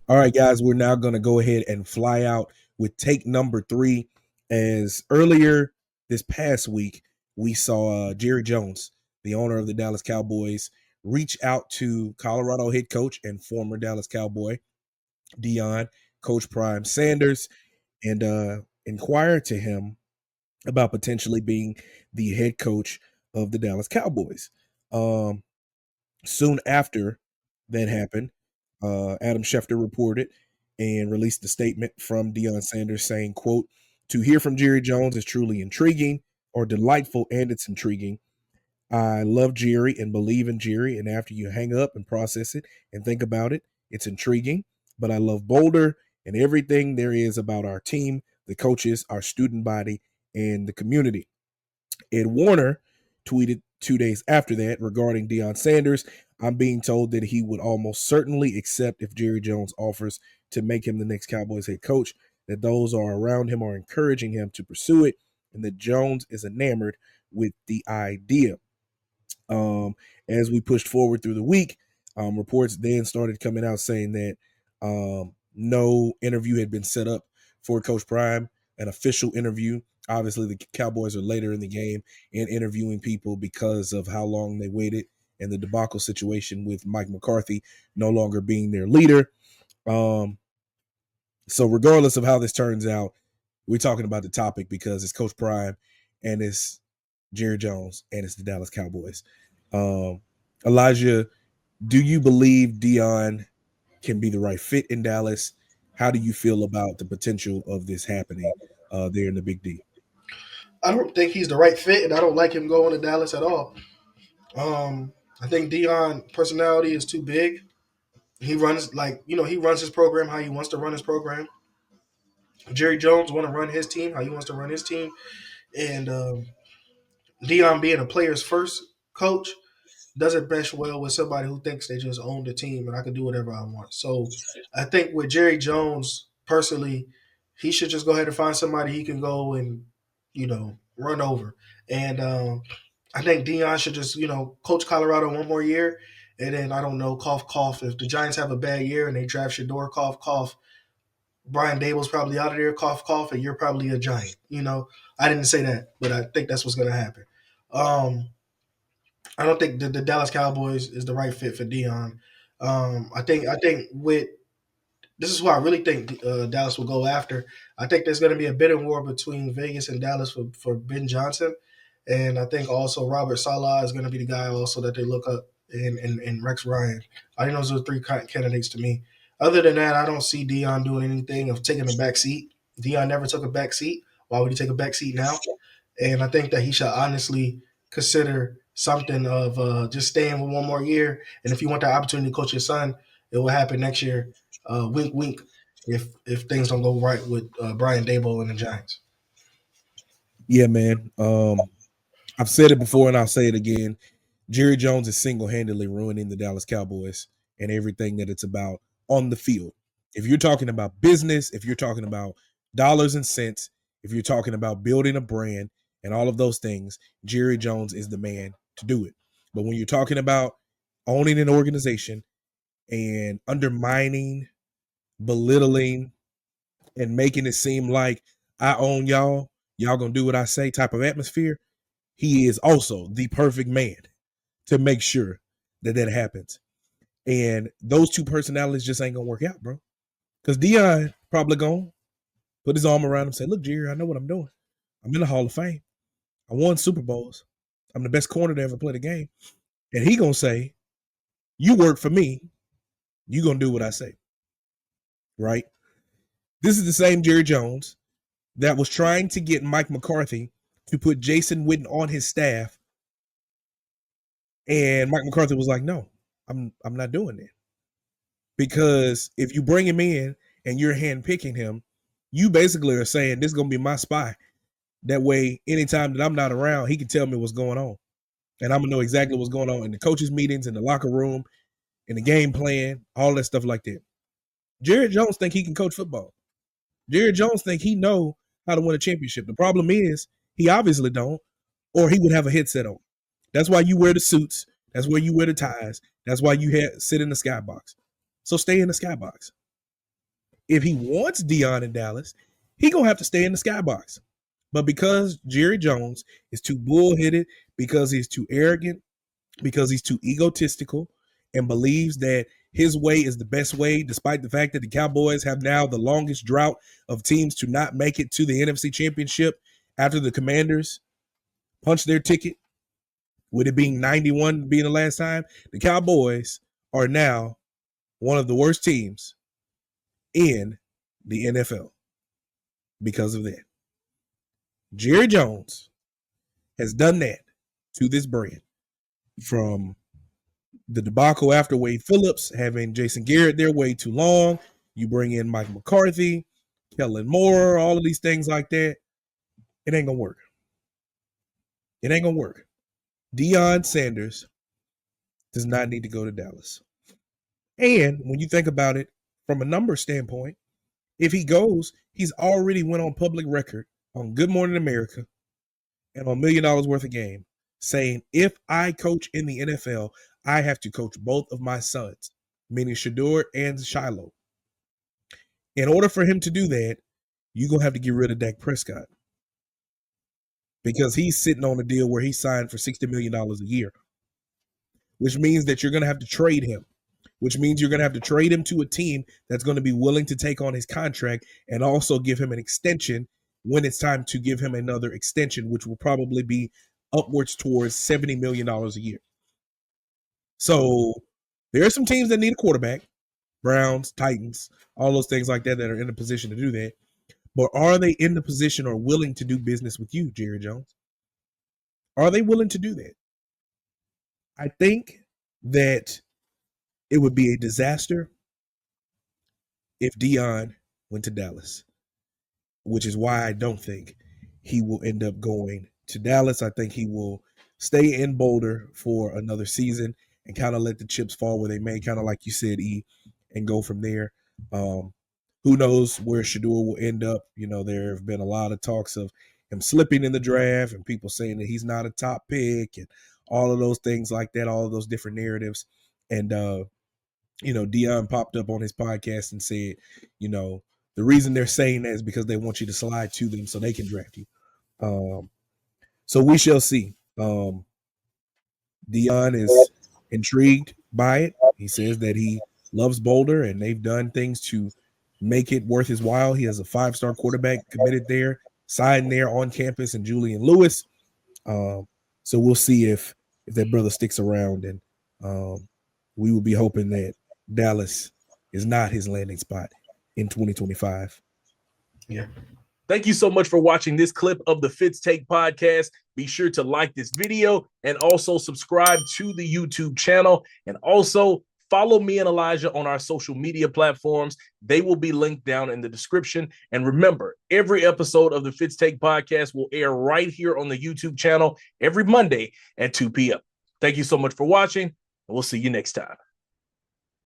All right, guys, we're now going to go ahead and fly out with take number 3. As earlier this past week, we saw Jerry Jones, the owner of the Dallas Cowboys, reach out to Colorado head coach and former Dallas Cowboy Deion, Coach Prime Sanders, and inquire to him about potentially being the head coach of the Dallas Cowboys. Um, Soon after that happened, Adam Schefter reported and released a statement from Deion Sanders saying, quote, to hear from Jerry Jones is truly intriguing or delightful, and it's intriguing. I love Jerry and believe in Jerry, and after you hang up and process it and think about it, it's intriguing. But I love Boulder and everything there is about our team, the coaches, our student body, and the community. Ed Warner tweeted 2 days after that regarding Deion Sanders. I'm being told that he would almost certainly accept if Jerry Jones offers to make him the next Cowboys head coach, that those are around him are encouraging him to pursue it, and that Jones is enamored with the idea. Um, as we pushed forward through the week, reports then started coming out saying that no interview had been set up for Coach Prime, an official interview. Obviously, the Cowboys are later in the game and interviewing people because of how long they waited and the debacle situation with Mike McCarthy no longer being their leader. Um, so, regardless of how this turns out, we're talking about the topic because it's Coach Prime and it's Jerry Jones and it's the Dallas Cowboys. Um, Elijah, do you believe Deion can be the right fit in Dallas? How do you feel about the potential of this happening there in the Big D? I don't think he's the right fit, and I don't like him going to Dallas at all. I think Dion personality is too big. He runs he runs his program how he wants to run his program. Jerry Jones want to run his team how he wants to run his team, and Dion being a player's first coach doesn't mesh well with somebody who thinks they just own the team and I can do whatever I want. So I think with Jerry Jones personally, he should just go ahead and find somebody he can go and run over. And I think Dion should just coach Colorado one more year, and then I don't know, cough cough. If the Giants have a bad year and they draft Shador, cough cough. Brian Dable's probably out of there, cough cough, and you're probably a Giant. I didn't say that, but I think that's what's going to happen. Um, I don't think the Dallas Cowboys is the right fit for Dion. I think with this is who I really think Dallas will go after. I think there's going to be a bidding war between Vegas and Dallas for Ben Johnson, and I think also Robert Saleh is going to be the guy also that they look up in Rex Ryan. I think those are three candidates to me. Other than that, I don't see Dion doing anything of taking a back seat. Dion never took a back seat. Why would he take a back seat now? And I think that he should honestly consider something of just staying with one more year. And if you want that opportunity to coach your son, it will happen next year. Wink, wink. If things don't go right with Brian Dable and the Giants. Yeah, man. I've said it before and I'll say it again. Jerry Jones is single handedly ruining the Dallas Cowboys and everything that it's about on the field. If you're talking about business, if you're talking about dollars and cents, if you're talking about building a brand and all of those things, Jerry Jones is the man to do it. But when you're talking about owning an organization and undermining, belittling, and making it seem like I own y'all gonna do what I say type of atmosphere, he is also the perfect man to make sure that that happens. And those two personalities just ain't gonna work out, bro. Because Dion probably gonna put his arm around him and say, "Look, Jerry, I know what I'm doing. I'm in the Hall of Fame. I won Super Bowls. I'm the best corner to ever play the game." And he gonna say, "You work for me. You gonna do what I say." Right? This is the same Jerry Jones that was trying to get Mike McCarthy to put Jason Witten on his staff, and Mike McCarthy was like, "No, I'm not doing that." Because if you bring him in and you're handpicking him, you basically are saying this is gonna be my spy. That way, anytime that I'm not around, he can tell me what's going on, and I'm gonna know exactly what's going on in the coaches' meetings, in the locker room, in the game plan, all that stuff like that. Jared Jones think he can coach football. Jared Jones think he know how to win a championship. The problem is he obviously don't, or he would have a headset on. That's why you wear the suits. That's why you wear the ties. That's why you sit in the skybox. So stay in the skybox. If he wants Deion in Dallas, he gonna have to stay in the skybox. But because Jerry Jones is too bullheaded, because he's too arrogant, because he's too egotistical, and believes that his way is the best way, despite the fact that the Cowboys have now the longest drought of teams to not make it to the NFC Championship after the Commanders punched their ticket, with it being 91 being the last time, the Cowboys are now one of the worst teams in the NFL because of that. Jerry Jones has done that to this brand, from the debacle after Wade Phillips having Jason Garrett there way too long. You bring in Mike McCarthy, Kellen Moore, all of these things like that. It ain't gonna work. It ain't gonna work. Deion Sanders does not need to go to Dallas. And when you think about it from a number standpoint, if he goes, he's already went on public record on Good Morning America and on $1 Million Worth of Game saying, if I coach in the NFL, I have to coach both of my sons, meaning Shador and Shiloh. In order for him to do that, you're going to have to get rid of Dak Prescott, because he's sitting on a deal where he signed for $60 million a year, which means that you're going to have to trade him, which means you're going to have to trade him to a team that's going to be willing to take on his contract and also give him an extension when it's time to give him another extension, which will probably be upwards towards $70 million a year. So there are some teams that need a quarterback, Browns, Titans, all those things like that are in a position to do that. But are they in the position or willing to do business with you, Jerry Jones? Are they willing to do that? I think that it would be a disaster if Deion went to Dallas, which is why I don't think he will end up going to Dallas. I think he will stay in Boulder for another season and kind of let the chips fall where they may, kind of like you said, E, and go from there. Who knows where Shador will end up? You know, there have been a lot of talks of him slipping in the draft and people saying that he's not a top pick and all of those things like that, all of those different narratives. And, Deion popped up on his podcast and said, the reason they're saying that is because they want you to slide to them so they can draft you. So we shall see. Deion is intrigued by it. He says that he loves Boulder and they've done things to make it worth his while. He has a 5-star quarterback committed there, signed there on campus, and Julian Lewis. So we'll see if that brother sticks around, and we will be hoping that Dallas is not his landing spot in 2025. Yeah. Thank you so much for watching this clip of the Fitz Take podcast. Be sure to like this video and also subscribe to the YouTube channel, and also follow me and Elijah on our social media platforms. They will be linked down in the description. And remember, every episode of the Fitz Take podcast will air right here on the YouTube channel every Monday at 2 p.m. Thank you so much for watching, and we'll see you next time.